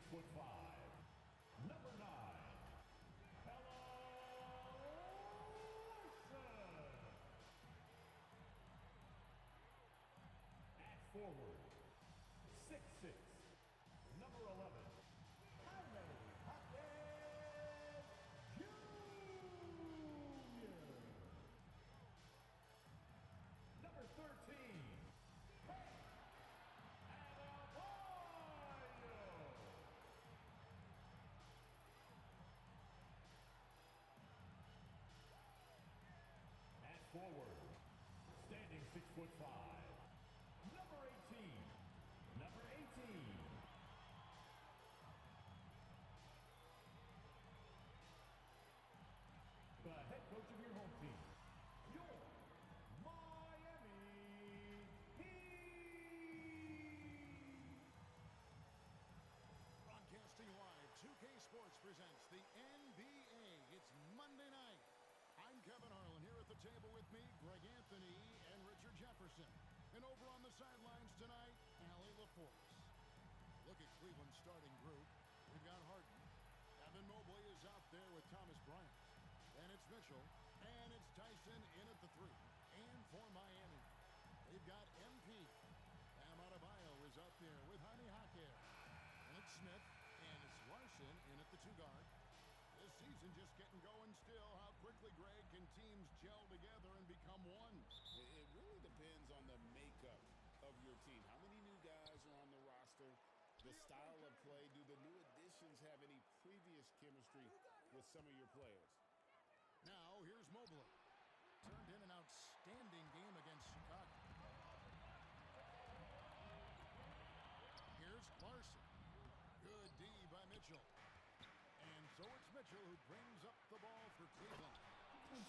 6'5", number 9, Ella Larson. At forward, 6'6", number 11, Jaime Jaquez Jr. Number 13, Hank Adebayo. At forward, standing 6'5", number 18. Number 18. The head coach of your home team, your Miami Heat. Broadcasting live, 2K Sports presents the NBA. It's Monday night. I'm Kevin Harlan here at the table with me, Greg Anthony and Richard Jefferson. And over on the sidelines tonight, Allie LaForce. Look at Cleveland's starting group. We've got Harden. Evan Mobley is out there with Thomas Bryant. And it's Mitchell. And it's Tyson in at the 3. And for Miami, they've got MP. Bam Adebayo is up there with Jaime Jaquez. And it's Smith. And it's Larson in at the 2 guard. This season just getting going still. How quickly, Greg, can teams gel together and become one? It really depends on the makeup of your team. How many new guys are on the roster? The style of play. Do the new additions have any previous chemistry with some of your players? Now, here's Mobley. Turned in an outstanding game against Chicago. Here's Larson. Good D by Mitchell. And so it's Mitchell who brings up the ball for Cleveland.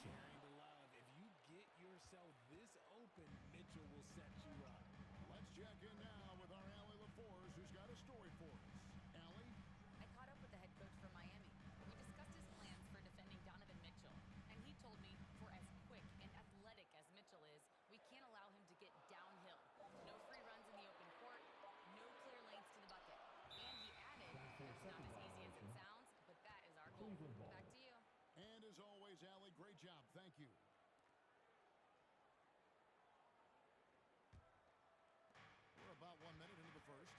Sharing the love. If you get yourself this open, Mitchell will set you up. Let's check in now with our Allie LaForce, who's got a story for us. Allie? I caught up with the head coach for Miami. We discussed his plans for defending Donovan Mitchell. And he told me for as quick and athletic as Mitchell is, we can't allow him to get downhill. No free runs in the open court. No clear lanes to the bucket. And he added, it's not as easy as it sounds, but that is our goal. Back to you. And as always, Allie, great job. Thank you. We're about 1 minute into the first.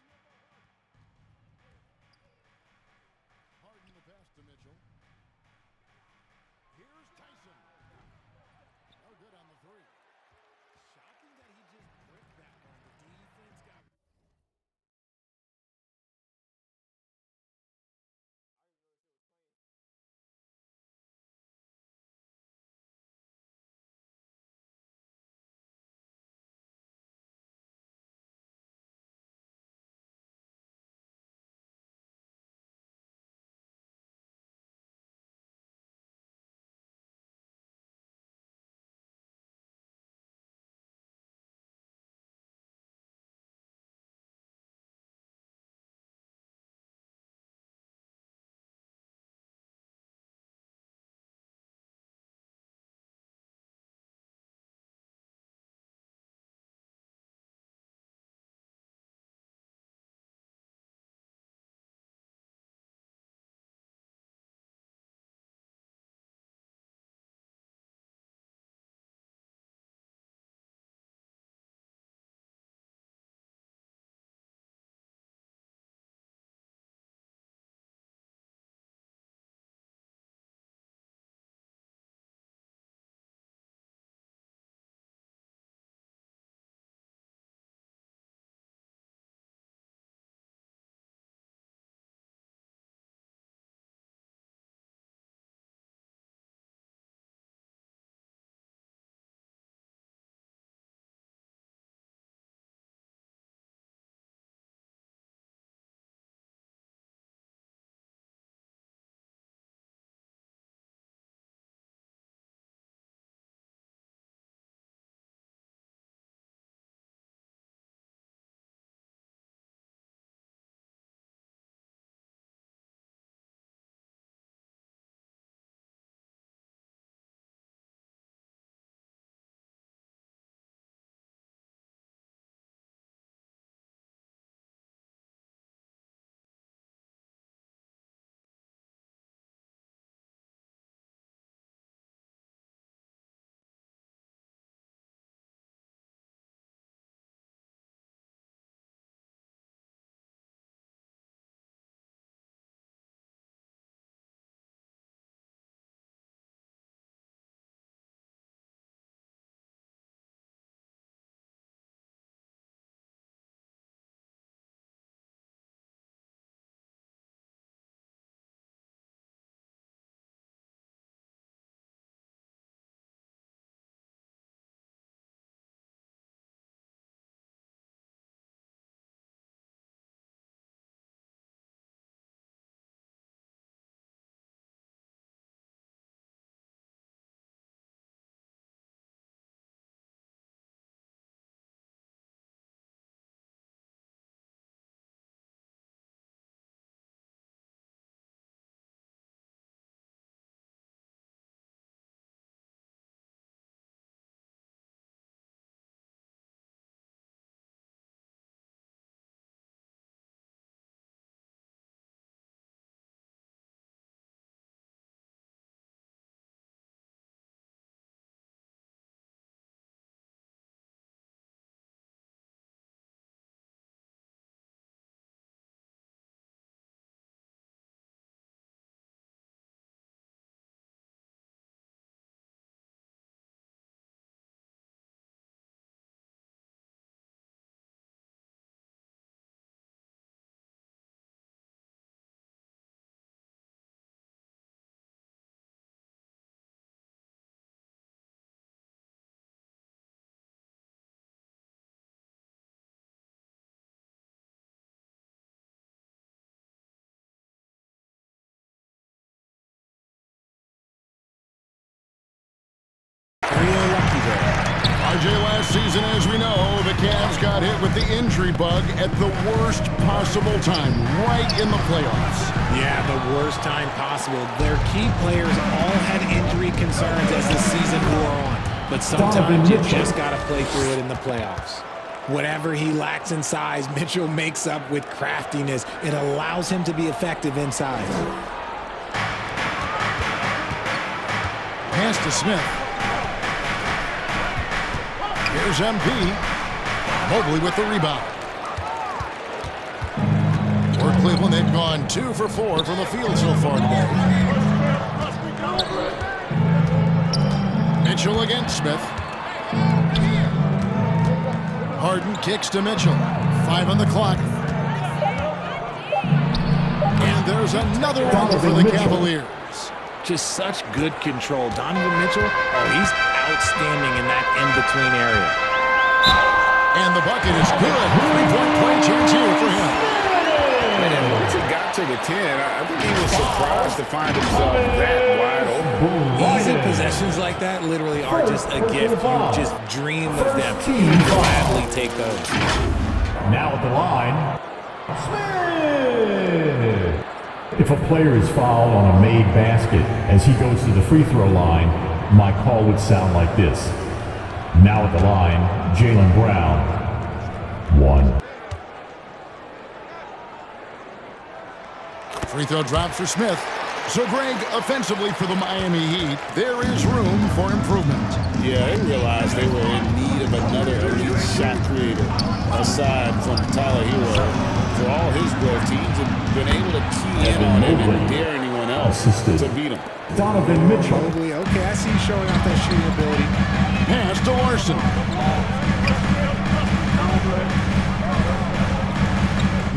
Last season, as we know, the Cavs got hit with the injury bug at the worst possible time, right in the playoffs. Yeah, the worst time possible. Their key players all had injury concerns as the season wore on. But sometimes you just got to play through it in the playoffs. Whatever he lacks in size, Mitchell makes up with craftiness. It allows him to be effective inside. Pass to Smith. Here's MP. Mobley with the rebound. For Cleveland, they've gone 2 for 4 from the field so far today. Mitchell against Smith. Harden kicks to Mitchell. 5 on the clock. And there's another one for the Cavaliers. Just such good control. Donovan Mitchell, he's outstanding in that in-between area. And the bucket is good. 3-point play chance here for him. And once he got to the 10, I think he was surprised to find himself that wide open. Easy possessions like that literally are just a gift. You just dream of them. You gladly take those. Now at the line, Smith. If a player is fouled on a made basket as he goes to the free throw line, my call would sound like this. Now at the line, Jaylen Brown, 1. Free throw drops for Smith. So, Greg, offensively for the Miami Heat, there is room for improvement. Yeah, they realized they were in need of another elite shot creator aside from Tyler Hero. For all his growth, teams have been able to key in on him and dare anyone else to beat him. Donovan Mitchell. Okay, I see you showing off that shooting ability. Pass to Larson.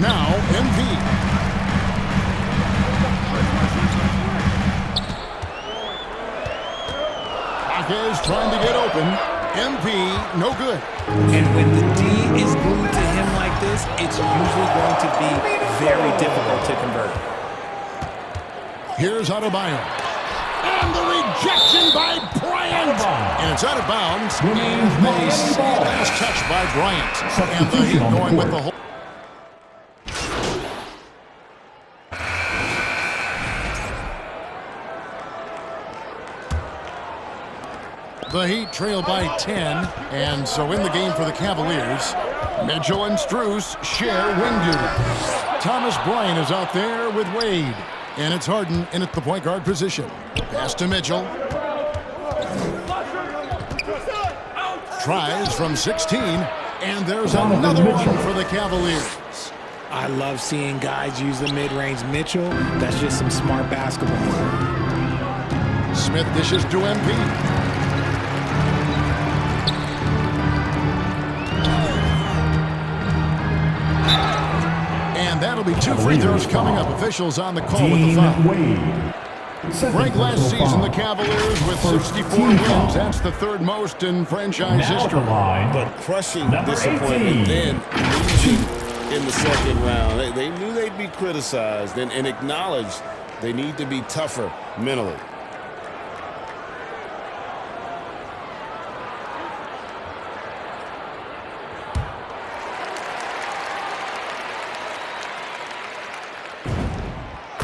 Now, MP. Is trying to get open. MP, no good. And when the D is glued to him like this, it's usually going to be very difficult to convert. Here's Adebayo. And the rejection by Bryant. And it's out of bounds. And they see last touch by Bryant. And the Heat going with the whole. The Heat trail by 10, and so in the game for the Cavaliers, Mitchell and Strus share wing duty. Thomas Bryant is out there with Wade, and it's Harden in at the point guard position. Pass to Mitchell. Tries from 16, and there's another one for the Cavaliers. I love seeing guys use the mid-range. Mitchell, that's just some smart basketball. Smith dishes to MP. And that'll be 2 free throws coming up. Officials on the call with the foul. Ranked last season, the Cavaliers with 64 wins. That's the 3rd most in franchise history. But crushing disappointment, then losing in the 2nd round. They knew they'd be criticized and acknowledged they need to be tougher mentally.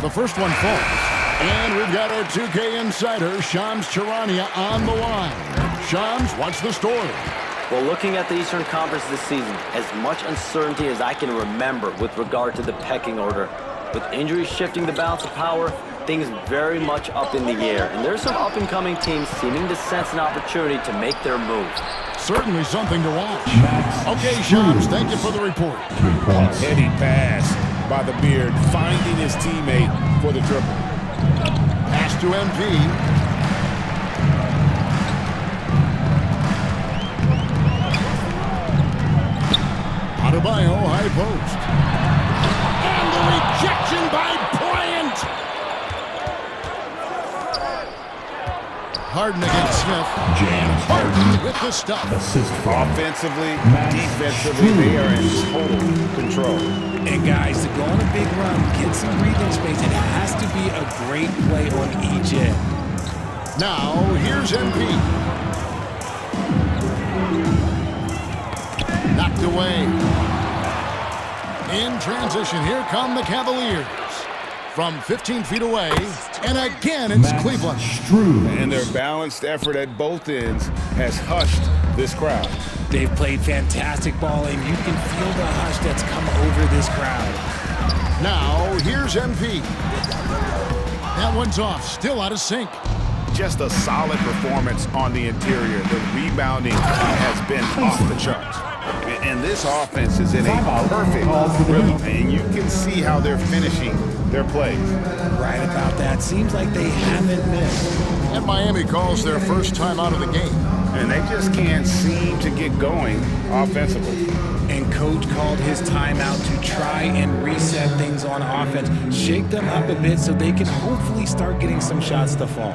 The first one falls. And we've got our 2K insider, Shams Charania, on the line. Shams, what's the story? Well, looking at the Eastern Conference this season, as much uncertainty as I can remember with regard to the pecking order. With injuries shifting the balance of power, things very much up in the air. And there's some up-and-coming teams seeming to sense an opportunity to make their move. Certainly something to watch. Okay, Shams, thank you for the report. Heady pass by the Beard, finding his teammate for the triple. Pass to MP. Adebayo, high post. And the rejection by Bryant. Harden against Smith. James Harden with the stop. Assist from Offensively, defensively, they are in total control. And guys, to go on a big run, get some breathing space, it has to be a great play on each end. Now, here's MP. knocked away. In transition, here come the Cavaliers. From 15 feet away, and again it's Max Cleveland. Struz. And their balanced effort at both ends has hushed this crowd. They've played fantastic ball, and you can feel the hush that's come over this crowd. Now, here's MP. That one's off, still out of sync. Just a solid performance on the interior. The rebounding has been off the charts. And this offense is in a perfect rhythm. And you can see how they're finishing their plays. Right about that. Seems like they haven't missed. And Miami calls their first time out of the game. And they just can't seem to get going offensively. And coach called his timeout to try and reset things on offense, shake them up a bit so they can hopefully start getting some shots to fall.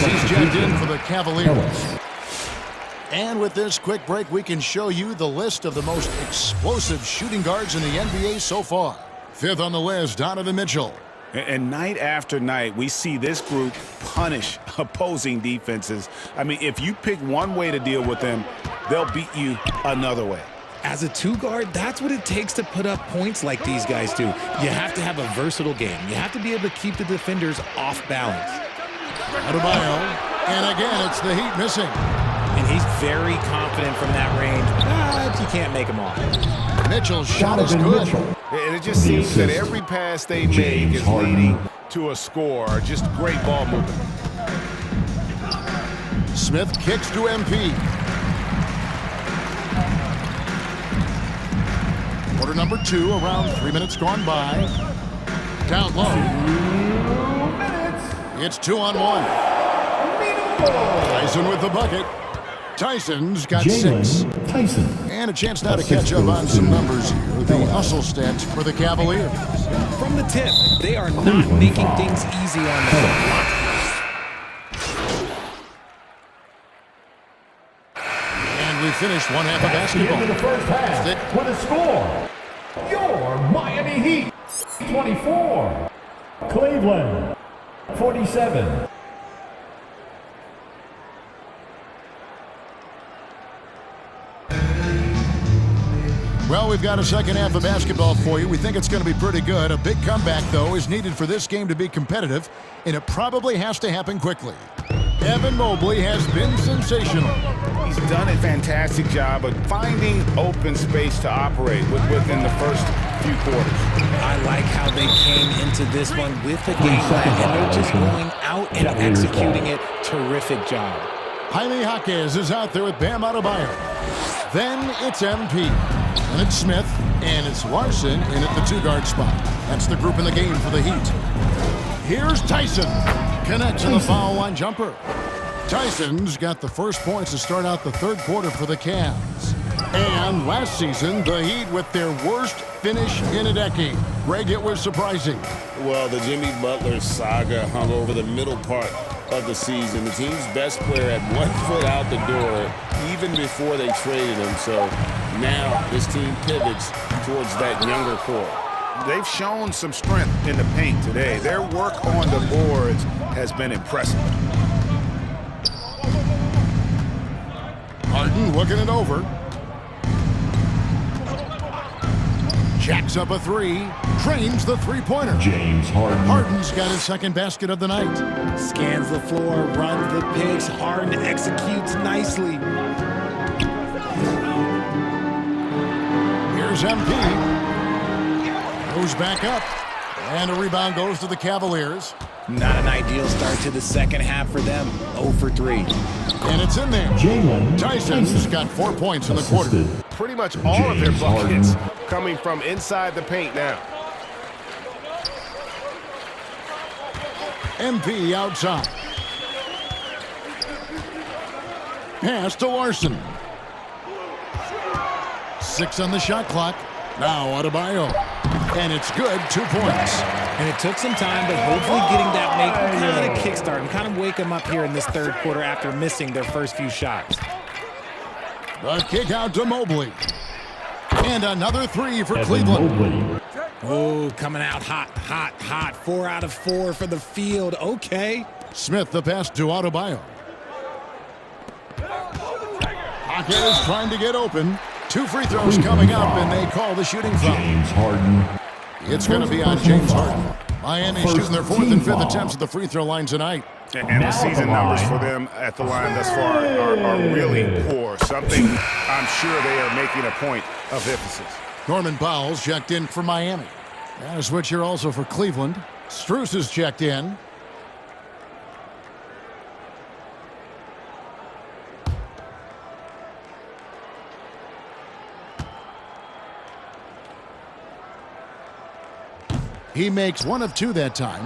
He's checked in for the Cavaliers. And with this quick break, we can show you the list of the most explosive shooting guards in the NBA so far. Fifth on the list, Donovan Mitchell. And night after night, we see this group punish opposing defenses. I mean, if you pick one way to deal with them, they'll beat you another way. As a two-guard, that's what it takes to put up points like these guys do. You have to have a versatile game. You have to be able to keep the defenders off balance. Adebayo. And again, it's the Heat missing. And he's very confident from that range, but you can't make him off. Mitchell's shot is Donovan good. Mitchell. And it just seems that every pass they make James is Harden. leading to a score. Just great ball movement. Smith kicks to MP. Quarter number 2, around 3 minutes gone by. Down low. 2 minutes. It's 2-on-1. Tyson with the bucket. Tyson's got 6. Jalen Tyson. And a chance now to catch up on some numbers here. The hustle stats for the Cavaliers. From the tip, they are not making things easy on them. And we finished one half of At the end of the basketball. first half, with a score, your Miami Heat 24, Cleveland 47. Well, we've got a second half of basketball for you. We think it's going to be pretty good. A big comeback, though, is needed for this game to be competitive, and it probably has to happen quickly. Evan Mobley has been sensational. He's done a fantastic job of finding open space to operate within the first few quarters. I like how they came into this one with the game plan, and they're just going out and executing it. Terrific job. Jaime Jaquez is out there with Bam Adebayo. Then it's MP. And it's Smith. And it's Larson in at the 2-guard spot. That's the group in the game for the Heat. Here's Tyson. Connects on the foul line jumper. Tyson's got the first points to start out the third quarter for the Cavs. And last season, the Heat with their worst finish in a decade. Greg, it was surprising. Well, the Jimmy Butler saga hung over the middle part of the season. The team's best player had 1 foot out the door even before they traded him. So now this team pivots towards that younger core. They've shown some strength in the paint today. Their work on the boards has been impressive. Harden looking it over. Jacks up a 3. Drains the 3-pointer. James Harden. Harden's got his second basket of the night. Scans the floor, runs the picks. Harden executes nicely. Here's MP. Goes back up. And a rebound goes to the Cavaliers. Not an ideal start to the second half for them. 0 for 3. And it's in there. Jalen Tyson's got 4 points in the quarter. Assisted. Pretty much all of their James buckets Harden. coming from inside the paint now. MP outside. Pass to Larson. 6 on the shot clock. Now Adebayo. And it's good. 2 points. And it took some time, but hopefully getting that make kind of kickstart and kind of wake them up here in this third quarter after missing their first few shots. The kick out to Mobley. And another three for Evan Cleveland. Mobley. Oh, coming out hot, hot, hot. 4 out of 4 for the field. Okay. Smith the pass to Adebayo. Pocket is trying to get open. 2 free throws coming up, and they call the shooting foul. James Harden. It's going to be on James Harden. Miami shooting their 4th and 5th attempts at the free throw line tonight. And the season numbers for them at the line thus far are really poor. Something I'm sure they are making a point of emphasis. Norman Powell's checked in for Miami. And a switch here also for Cleveland. Strus is checked in. He makes 1 of 2 that time.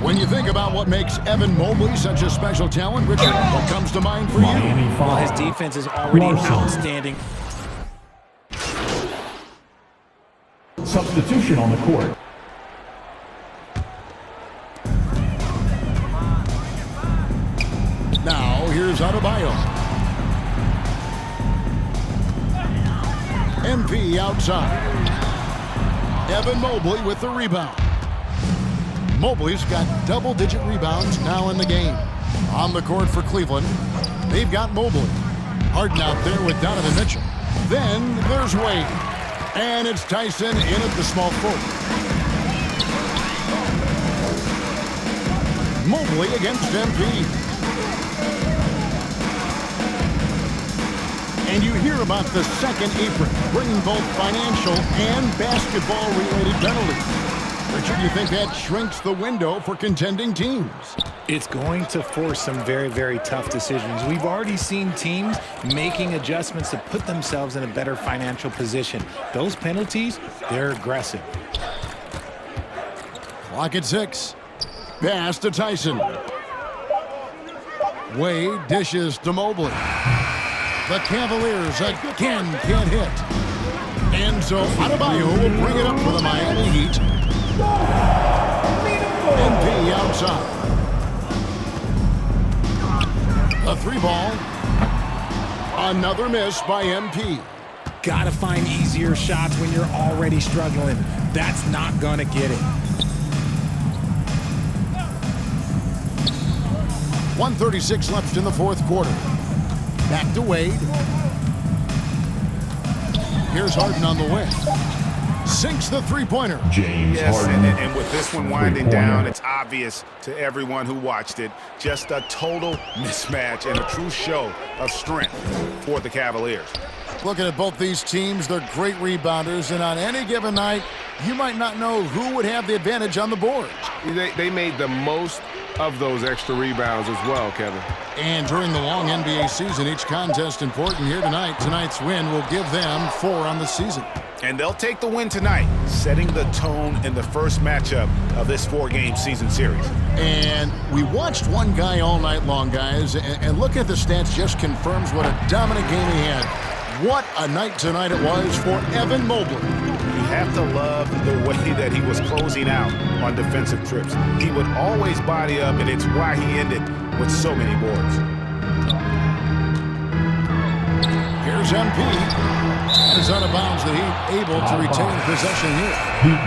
When you think about what makes Evan Mobley such a special talent, Richard, what comes to mind for you? Miami Well, foul. his defense is already Larson. outstanding. Substitution on the court. Now, here's Adebayo. MP outside. Evan Mobley with the rebound. Mobley's got double-digit rebounds now in the game. On the court for Cleveland, they've got Mobley. Harden out there with Donovan Mitchell. Then there's Wade. And it's Tyson in at the small forward. Mobley against MP. And you hear about the second apron, bringing both financial and basketball-related penalties. Richard, you think that shrinks the window for contending teams? It's going to force some very, very tough decisions. We've already seen teams making adjustments to put themselves in a better financial position. Those penalties, they're aggressive. Clock at 6. Pass to Tyson. Wade dishes to Mobley. The Cavaliers again can't hit. And so Adebayo will bring it up for the Miami Heat. MP outside. A 3-ball. Another miss by MP. Got to find easier shots when you're already struggling. That's not going to get it. 1:36 left in the 4th quarter. Back to Wade. Here's Harden on the way. Sinks the three-pointer. James Yes, Harden. and with this one winding Three-pointer. down, it's obvious to everyone who watched it. Just a total mismatch and a true show of strength for the Cavaliers. Looking at both these teams, they're great rebounders, and on any given night, you might not know who would have the advantage on the board. They made the most of those extra rebounds as well, Kevin. And during the long NBA season, each contest important here tonight. Tonight's win will give them 4 on the season. And they'll take the win tonight, setting the tone in the first matchup of this 4-game season series. And we watched one guy all night long, guys, and looking at the stats just confirms what a dominant game he had. What a night tonight it was for Evan Mobley. You have to love the way that he was closing out on defensive trips. He would always body up, and it's why he ended with so many boards. Here's MP. That is out of bounds. The Heat able to retain possession here. Heat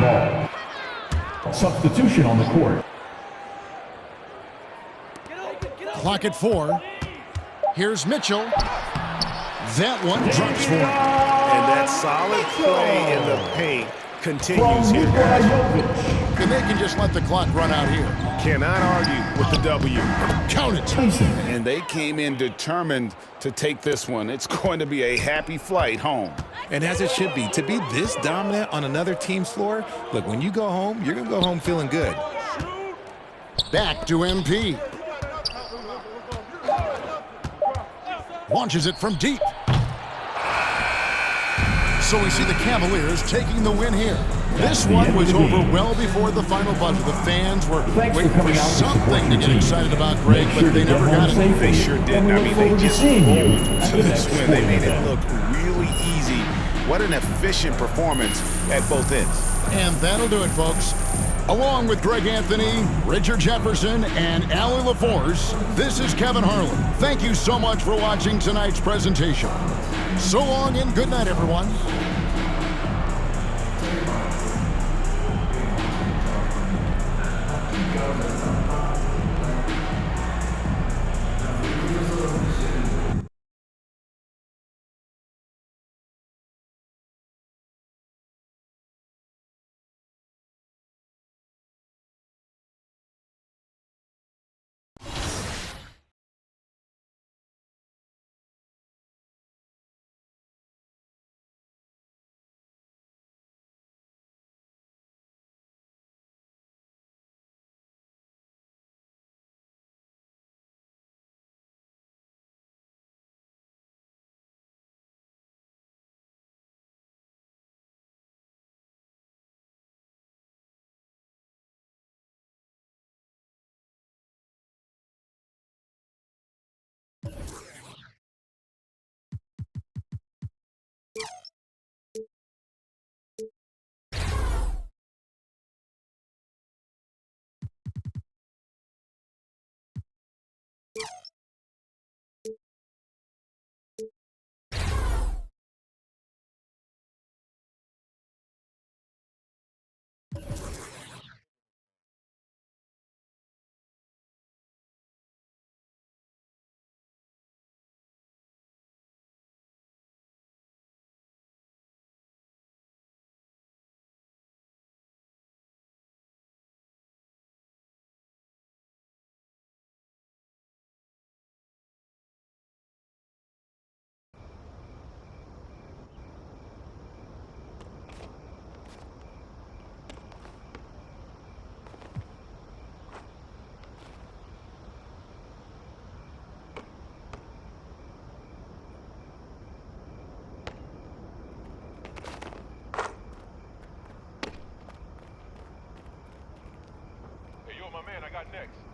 ball. Substitution on the court. Clock at 4. Here's Mitchell. That one drops for him. And that solid play in the paint continues From here, Nikola guys. Jokic. And they can just let the clock run out here. Cannot argue with the W. Count it. Tyson. And they came in determined to take this one. It's going to be a happy flight home. And as it should be, to be this dominant on another team's floor, look, when you go home, you're going to go home feeling good. Back to MP. Launches it from deep. So we see the Cavaliers taking the win here. This one was over well before the final buzzer. The fans were Thanks for waiting for coming out to support something to your get team. excited about, Greg, Make but sure they to get never home got it. safely. They sure did. And we I look mean, forward they to just seeing you rolled at to the this next win. They made it event. look really easy. What an efficient performance at both ends. And that'll do it, folks. Along with Greg Anthony, Richard Jefferson, and Allie LaForce, this is Kevin Harlan. Thank you so much for watching tonight's presentation. So long and good night, everyone. next?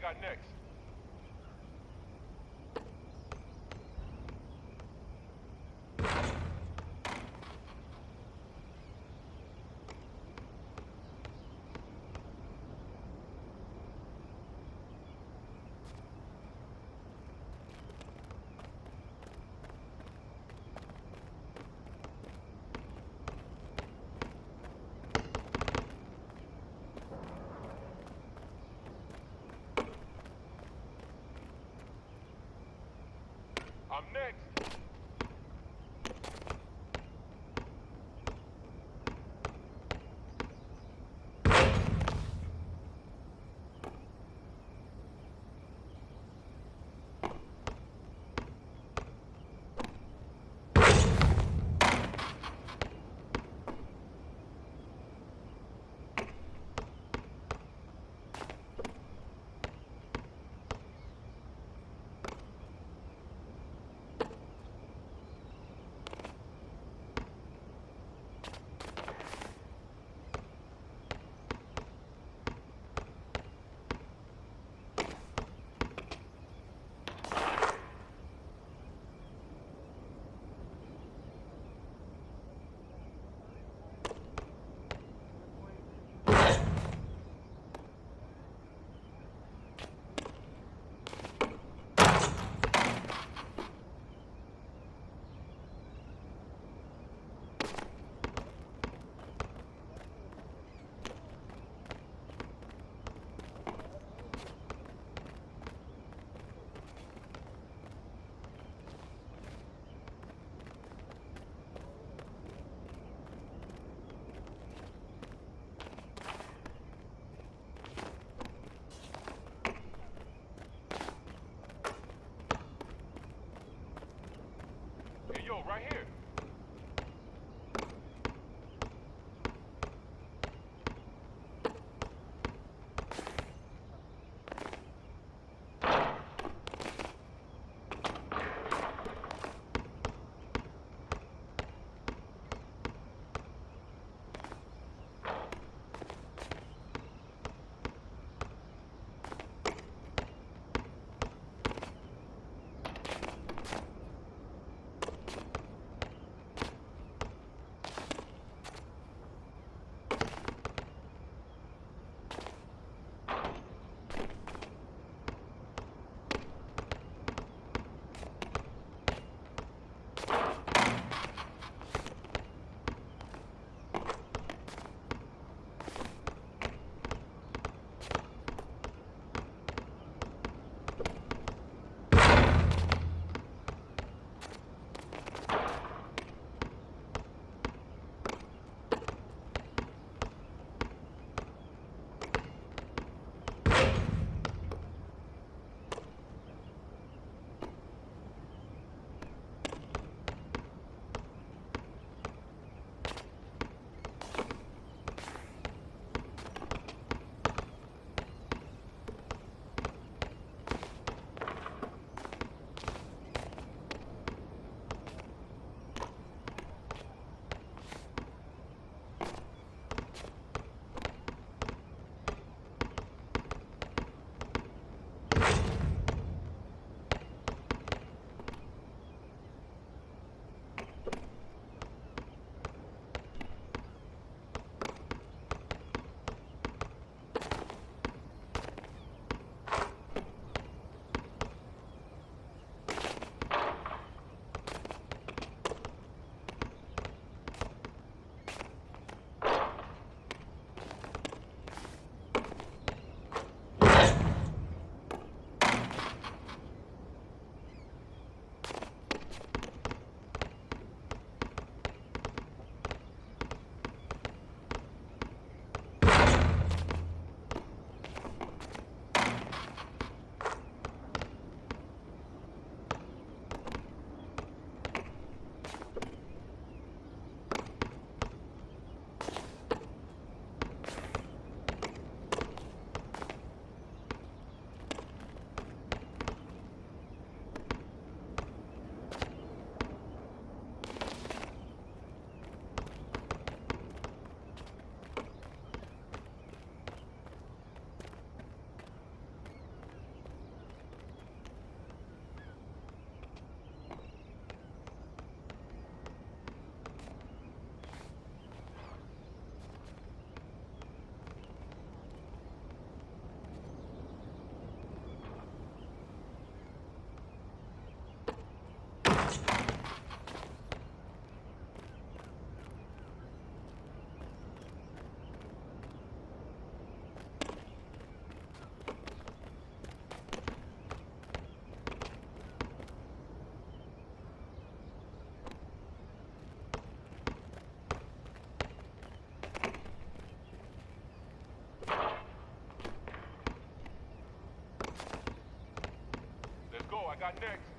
got next? next.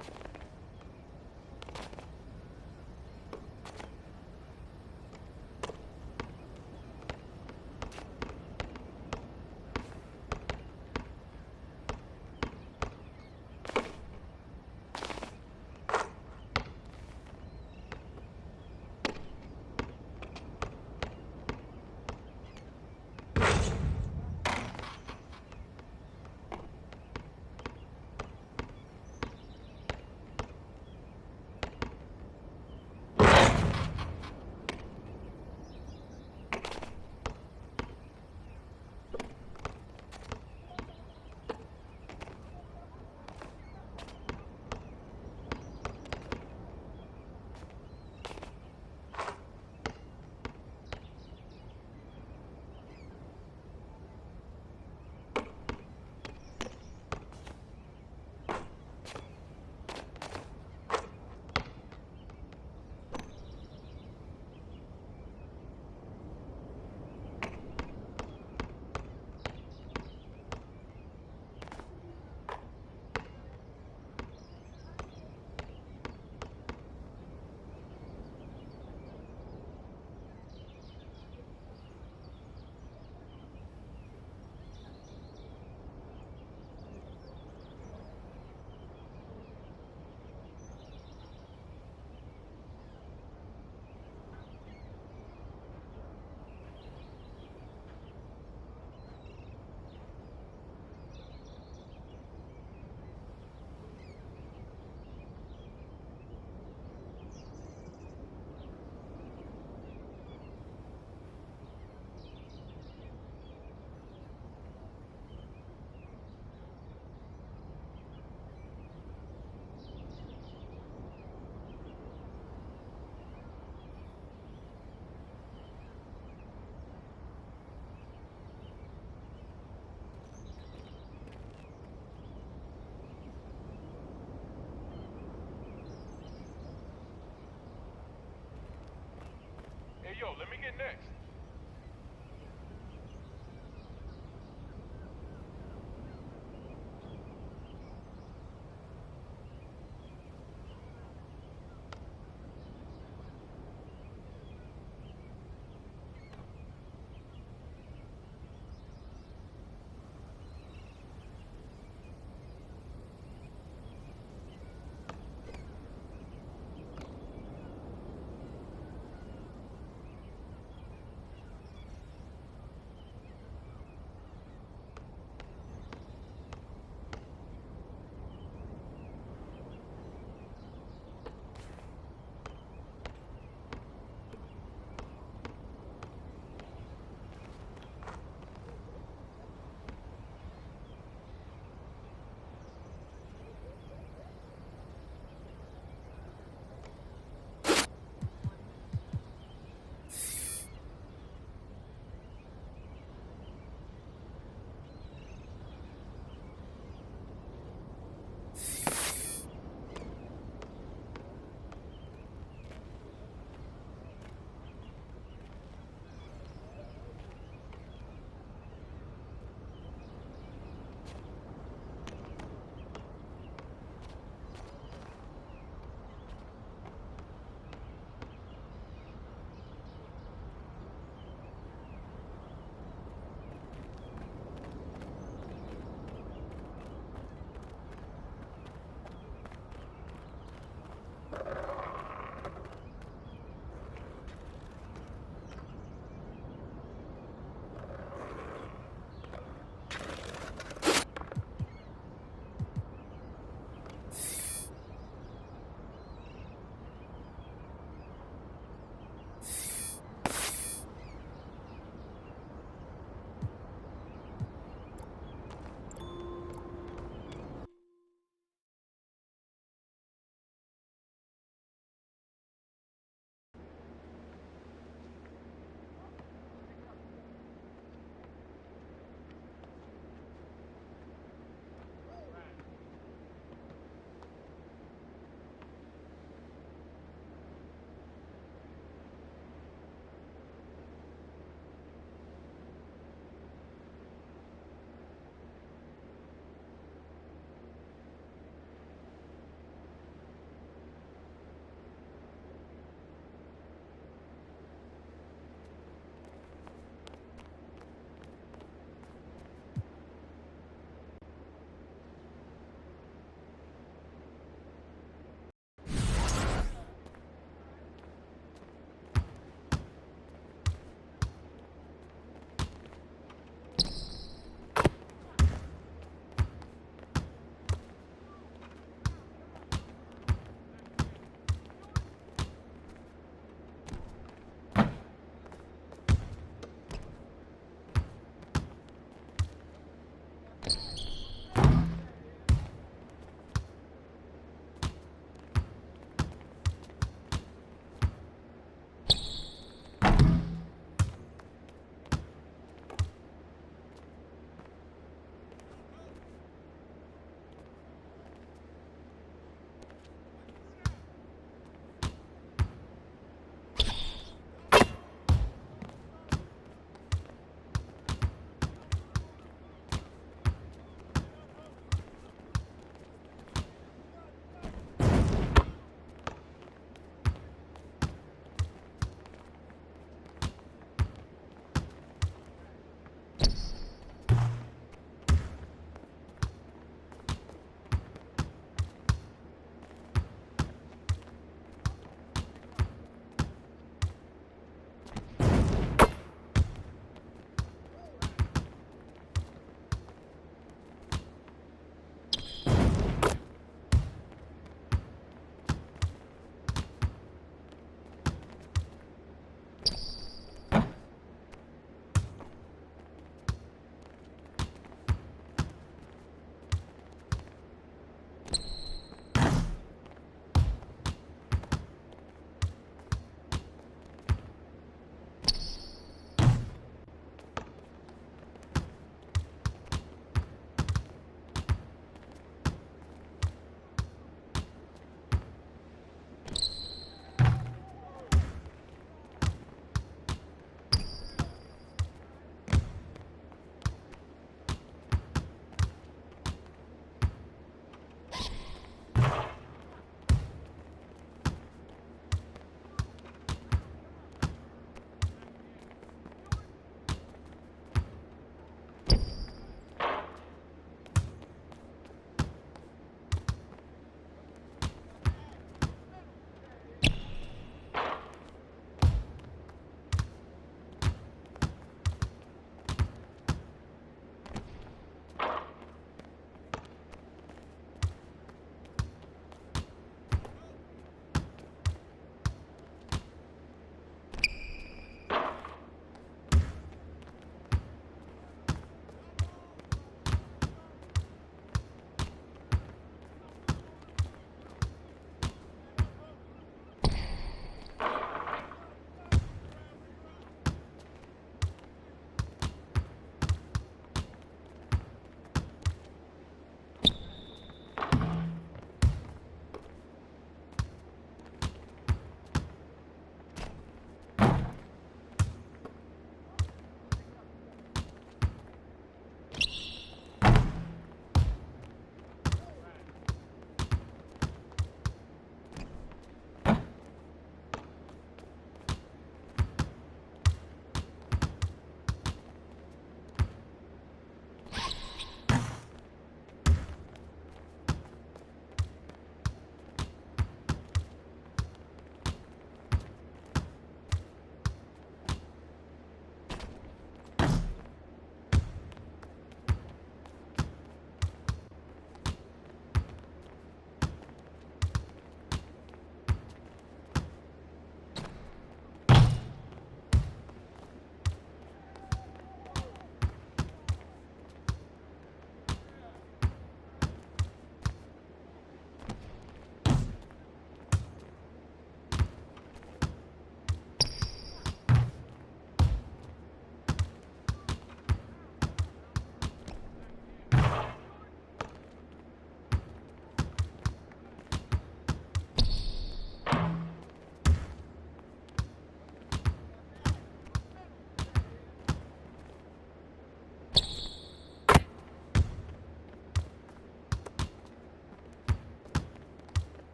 Hey, yo, let me get next.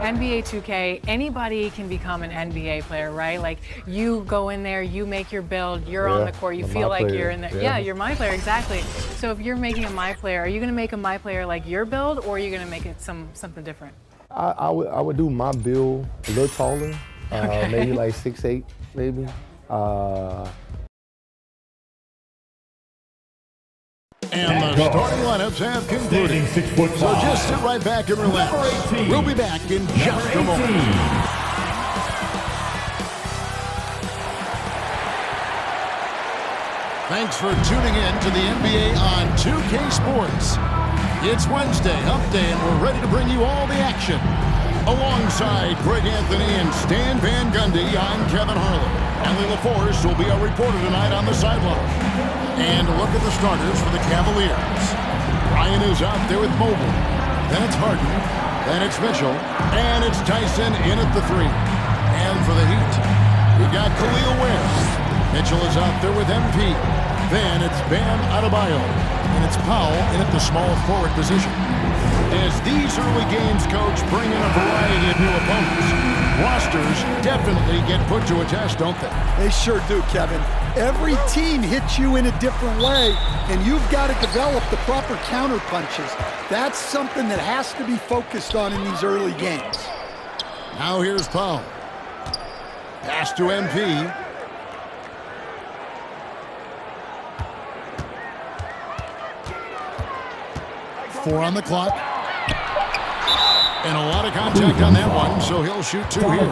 NBA 2K, anybody can become an NBA player, right? Like, you go in there, you make your build, you're on the court, you feel like you're in there. Yeah, you're my player, exactly. So if you're making a my player, are you going to make a my player like your build, or are you going to make it something different? I would do my build a little taller, maybe like 6'8", maybe. And the starting lineups have concluded. 6'5". So just sit right back and relax. Number 18. We'll be back in just a moment. Thanks for tuning in to the NBA on 2K Sports. It's Wednesday, Hump Day, and we're ready to bring you all the action. Alongside Greg Anthony and Stan Van Gundy, I'm Kevin Harlan. Allie LaForce will be our reporter tonight on the sideline. And look at the starters for the Cavaliers. Ryan is out there with Mobley. Then it's Harden. Then it's Mitchell. And it's Tyson in at the 3. And for the Heat, we've got Khalil Ware. Mitchell is out there with MP. Then it's Bam Adebayo. And it's Powell in at the small forward position. As these early games, Coach, bring in a variety of new opponents, rosters definitely get put to a test, don't they? They sure do, Kevin. Every team hits you in a different way, and you've got to develop the proper counter punches. That's something that has to be focused on in these early games. Now here's Powell. Pass to MP. 4 on the clock. And a lot of contact on that one, so he'll shoot 2 here.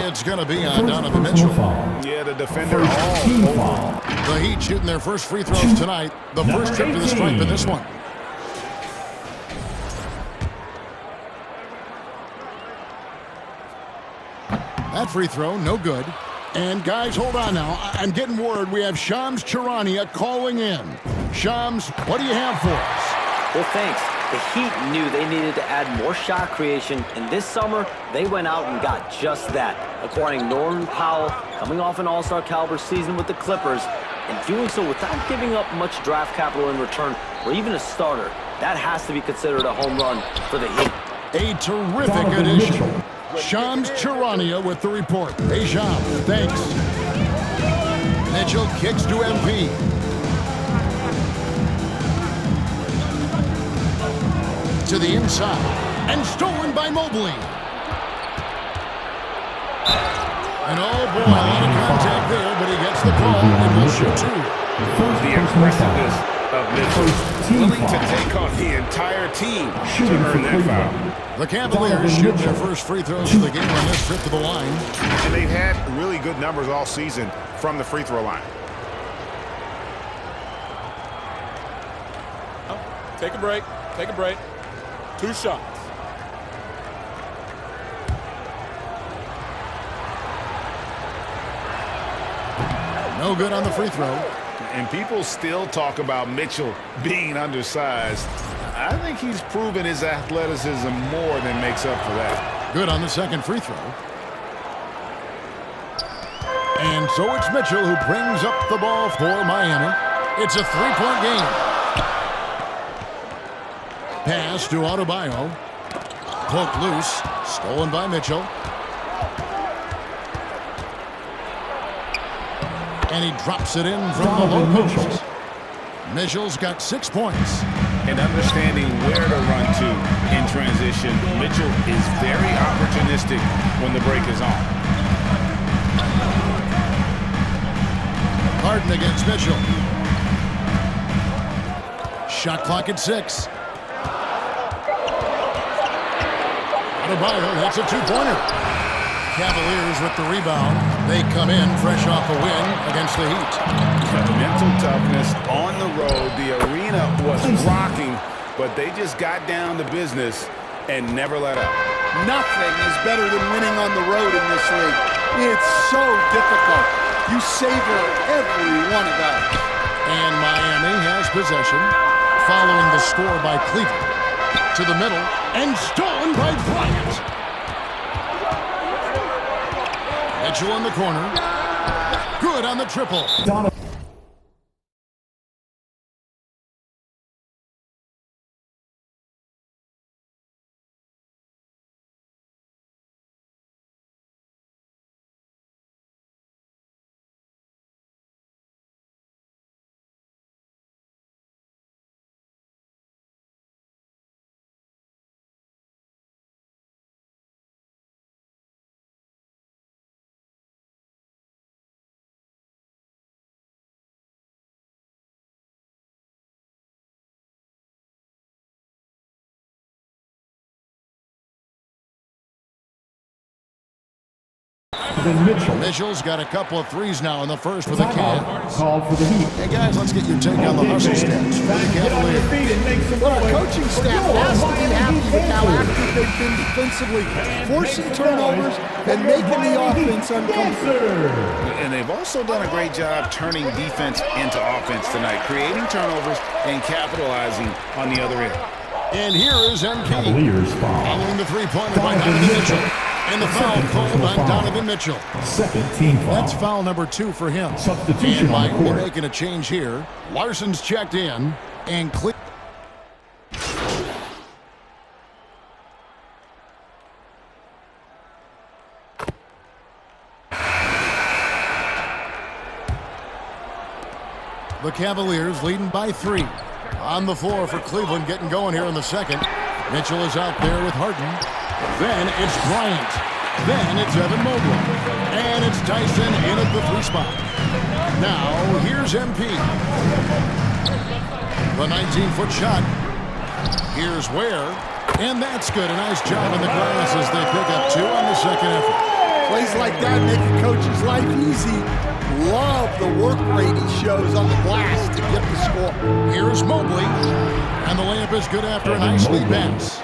It's going to be on Donovan Mitchell. Yeah, the defender all over. The Heat shooting their first free throws tonight. The first trip to the stripe in this one. That free throw, no good. And guys, hold on now. I'm getting word we have Shams Charania calling in. Shams, what do you have for us? Well, thanks. The Heat knew they needed to add more shot creation, and this summer, they went out and got just that, acquiring Norman Powell, coming off an all-star caliber season with the Clippers, and doing so without giving up much draft capital in return, or even a starter. That has to be considered a home run for the Heat. A terrific addition. Shams Charania with the report. Hey, Shams, thanks. Mitchell kicks to MP. To the inside, and stolen by Mobley. And oh boy, a lot of contact there, but he gets the ball and will shoot 2. The impressiveness of Mitchell, willing to take on the entire team to earn that foul. The Cavaliers shoot their first free throws of the game on this trip to the line. And they've had really good numbers all season from the free throw line. Take a break. Take a break. 2 shots. No good on the free throw. And people still talk about Mitchell being undersized. I think he's proven his athleticism more than makes up for that. Good on the second free throw. And so it's Mitchell who brings up the ball for Miami. It's a 3-point game. Pass to Adebayo. Poked loose. Stolen by Mitchell. And he drops it in from the low post. Mitchell's got 6 points. And understanding where to run to in transition, Mitchell is very opportunistic when the break is on. Harden against Mitchell. Shot clock at 6. Adebayo, that's a 2-pointer. Cavaliers with the rebound. They come in fresh off a win against the Heat. Mental toughness on the road. The arena was rocking, but they just got down to business and never let up. Nothing is better than winning on the road in this league. It's so difficult. You savor every one of those. And Miami has possession, following the score by Cleveland. To the middle, and stolen by Bryant. Mitchell in the corner. Good on the triple. Donovan Mitchell. Mitchell's got a couple of threes now in the first with a Timeout can. called for the Heat. Hey, guys, let's get your take on the hustle stats for the Get on your Cavaliers. feet and make some Well, our noise. coaching staff has to be happy with how active they've been defensively, forcing turnovers and making the offense uncomfortable. And they've also done a great job turning defense into offense tonight, creating turnovers and capitalizing on the other end. And here is MP. Cavaliers foul. Following the three-pointer by Donovan Mitchell. And the foul called on Donovan Mitchell. Second team foul. That's foul number 2 for him. Substitution and on the Mike court. making a change here. Larson's checked in and clear. The Cavaliers leading by 3. On the floor for Cleveland, getting going here in the second. Mitchell is out there with Harden. Then it's Bryant. Then it's Evan Mobley. And it's Tyson in at the 3 spot. Now, here's MP. The 19-foot shot. Here's Ware. And that's good. A nice job in the glass as they pick up 2 on the second effort. Plays like that make a coach's life easy. Love the work rate he shows on the glass to get the score. Here's Mobley. And the layup is good after a nice lead pass.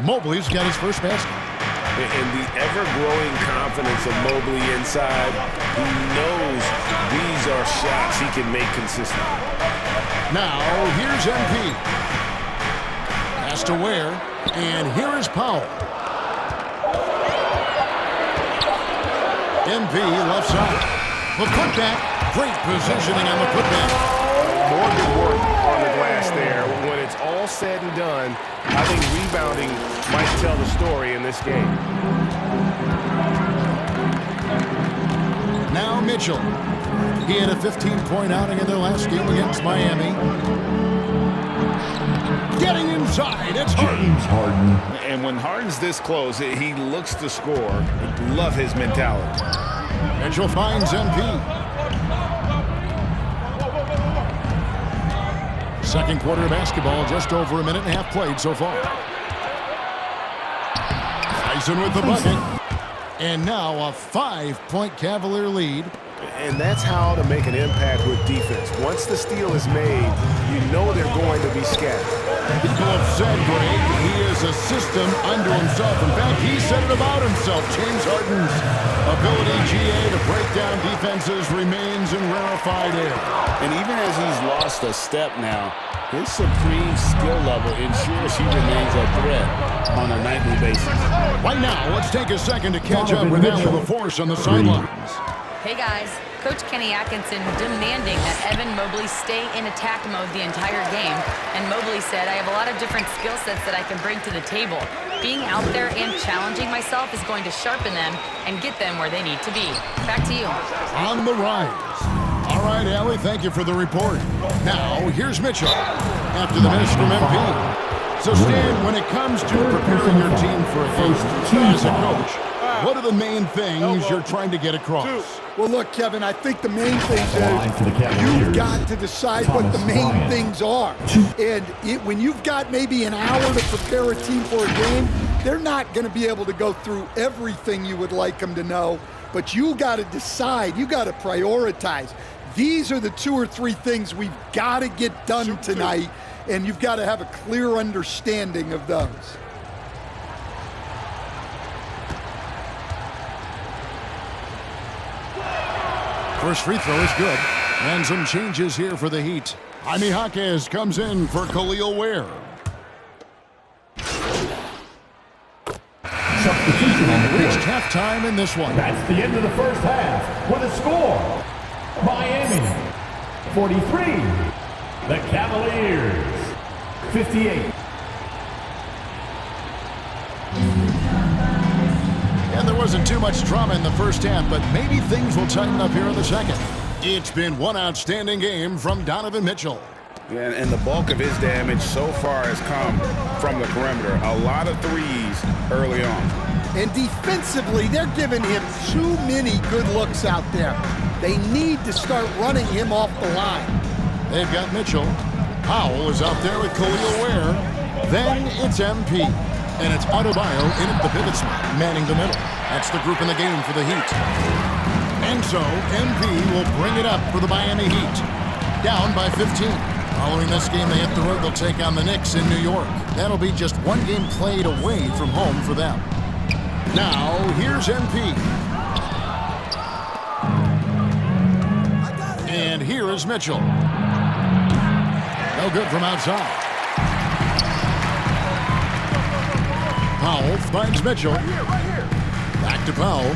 Mobley's got his first basket. And the ever-growing confidence of Mobley inside, he knows these are shots he can make consistently. Now, here's MP. Pass to Ware. And here is Powell. MP left side. The putback. Great positioning on the putback. More good work on the glass there. When it's all said and done, I think rebounding might tell the story in this game. Now Mitchell. He had a 15-point outing in their last game against Miami. Getting inside, it's Harden. James Harden. And when Harden's this close, he looks to score. Love his mentality. Mitchell finds MP. Second quarter of basketball, just over a minute and a half played so far. Tyson with the bucket. And now a 5-point Cavalier lead. And that's how to make an impact with defense. Once the steal is made, you know they're going to be scattered. People have said, Greg, he is a system unto himself. In fact, he said it about himself. James Harden's ability, GA, to break down defenses remains in rarefied air. And even as he's lost a step now, his supreme skill level ensures he remains a threat on a nightly basis. Right now, let's take a second to catch up with Al LaForce on the sidelines. Hey guys, Coach Kenny Atkinson demanding that Evan Mobley stay in attack mode the entire game. And Mobley said, I have a lot of different skill sets that I can bring to the table. Being out there and challenging myself is going to sharpen them and get them where they need to be. Back to you. On the rise. All right, Allie, thank you for the report. Now, here's Mitchell after the miss from MP. So, Stan, when it comes to preparing your team for a game as a coach, what are the main things you're trying to get across? Well, look, Kevin, I think the main things is you've got to decide what the main things are. And when you've got maybe an hour to prepare a team for a game, they're not going to be able to go through everything you would like them to know. But you got to decide. You got to prioritize. These are the 2 or 3 things we've got to get done tonight, and you've got to have a clear understanding of those. First free throw is good. And some changes here for the Heat. Jaime Jaquez comes in for Khalil Ware. Substitution on the Reached court. halftime in this one. That's the end of the first half. With a score, Miami 43, the Cavaliers 58. And there wasn't too much drama in the first half, but maybe things will tighten up here in the second. It's been one outstanding game from Donovan Mitchell. Yeah, and the bulk of his damage so far has come from the perimeter. A lot of threes early on. And defensively, they're giving him too many good looks out there. They need to start running him off the line. They've got Mitchell. Powell is out there with Khalil Ware. Then it's MP. And it's Adebayo in at the pivot spot, manning the middle. That's the group in the game for the Heat. And so, MP will bring it up for the Miami Heat. Down by 15. Following this game, they hit the road. They'll take on the Knicks in New York. That'll be just one game played away from home for them. Now, here's MP. And here is Mitchell. No good from outside. Powell finds Mitchell. Back to Powell.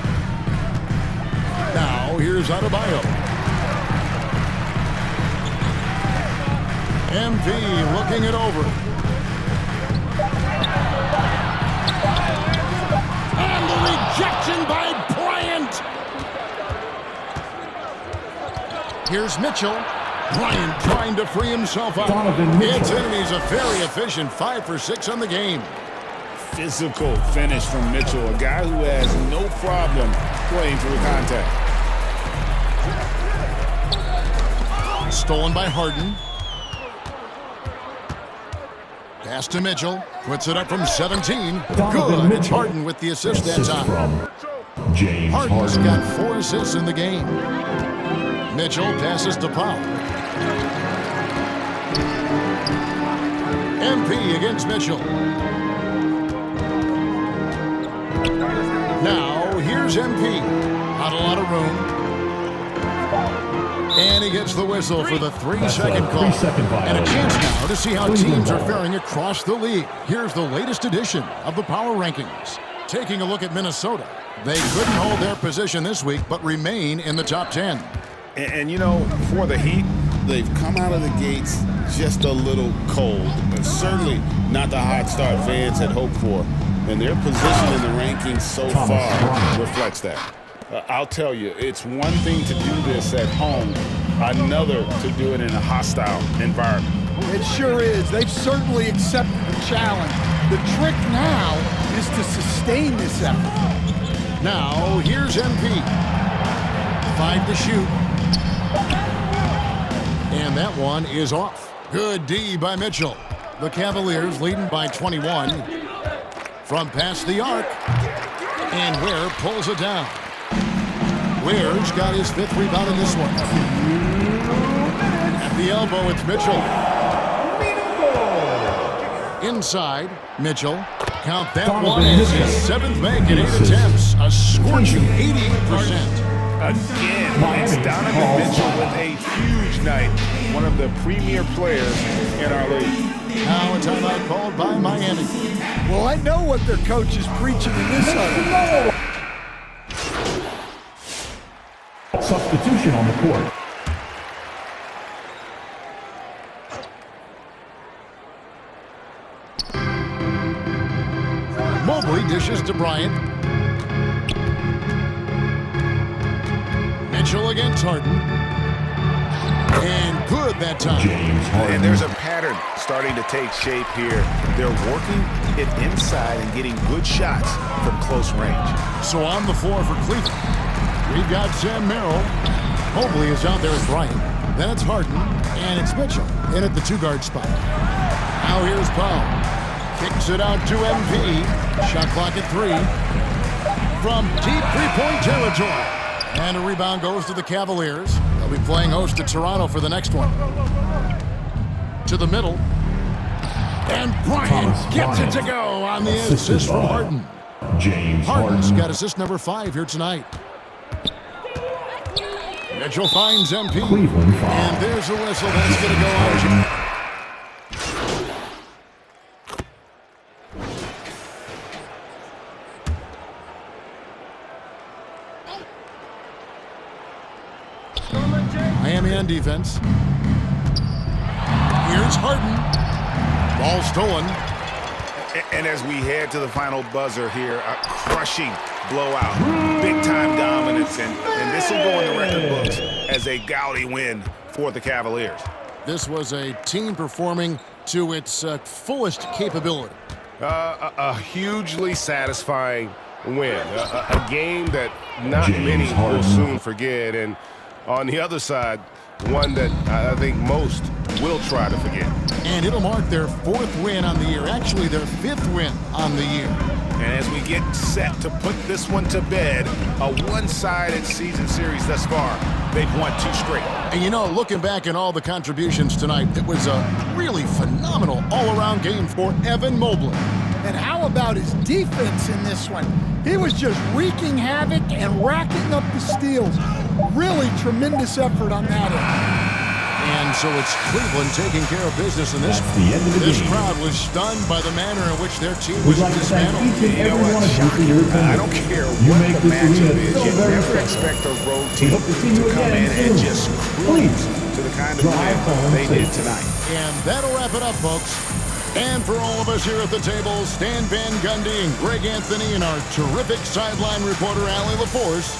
Now, here's Adebayo. MP looking it over. And the rejection by Bryant. Here's Mitchell. Bryant trying to free himself up. It's in, and he's a very efficient 5 for 6 on the game. Physical finish from Mitchell, a guy who has no problem playing through contact. Stolen by Harden. Pass to Mitchell. Puts it up from 17. Good. It's Harden with the assist that time. James Harden's Harden. got 4 assists in the game. Mitchell passes to Powell. MP against Mitchell. Now, here's MP. Not a lot of room. And he gets the whistle for the 3-second call. 3-second And a chance now to see how Cleveland teams are ball. faring across the league. Here's the latest edition of the Power Rankings. Taking a look at Minnesota. They couldn't hold their position this week, but remain in the top 10. And you know, for the Heat, they've come out of the gates just a little cold. But certainly not the hot start fans had hoped for. And their position in the rankings so far reflects that. I'll tell you, it's one thing to do this at home, another to do it in a hostile environment. It sure is. They've certainly accepted the challenge. The trick now is to sustain this effort. Now, here's MP. 5 to shoot. And that one is off. Good D by Mitchell. The Cavaliers leading by 21. From past the arc. And Ware pulls it down. Ware's got his 5th rebound in this one. At the elbow, it's Mitchell. Inside, Mitchell. Count that one as his 7th make in 8 attempts. A scorching 88%. Again, it's Donovan Mitchell with a huge night. One of the premier players in our league. Now a timeout called by Miami. Well, I know what their coach is preaching in this huddle. Substitution on the court. Mobley dishes to Bryant. Mitchell against Harden. And good that time. James Harden. And there's a pattern starting to take shape here. They're working it inside and getting good shots from close range. So on the floor for Cleveland, we've got Sam Merrill. Mobley is out there with Bryant. Then it's Harden, and it's Mitchell in at the 2-guard spot. Now here's Powell. Kicks it out to MP. Shot clock at 3. From deep 3-point territory. And a rebound goes to the Cavaliers. They'll be playing host to Toronto for the next one. To the middle. And Bryant gets it to go on the assist from Harden. James Harden's Harden. got assist number 5 here tonight. Mitchell finds MP. Cleveland foul. And there's a whistle. That's going to go on. Miami on defense. Here's Harden. Ball stolen. And as we head to the final buzzer here, a crushing blowout, big-time dominance, and this will go in the record books as a gaudy win for the Cavaliers. This was a team performing to its fullest capability. A hugely satisfying win, a game that not James many Harden. will soon forget, and on the other side, one that I think most will try to forget. And it'll mark their 4th win on the year, actually their 5th win on the year. And as we get set to put this one to bed, a one-sided season series thus far, they've won 2 straight. And you know, looking back at all the contributions tonight, it was a really phenomenal all-around game for Evan Mobley. And how about his defense in this one? He was just wreaking havoc and racking up the steals. Really tremendous effort on that end. And so it's Cleveland taking care of business in this. That's the end of the This game. crowd was stunned by the manner in which their team We'd was like to thank dismantled. each and every one of you for your attendance. I don't care You what make the this matchup arena is. so You very never special. expect a road We team hope to see you to come again in and soon. just Please cruise to the kind of drive win home they did safely. tonight. And that'll wrap it up, folks. And for all of us here at the table, Stan Van Gundy and Greg Anthony and our terrific sideline reporter, Allie LaForce,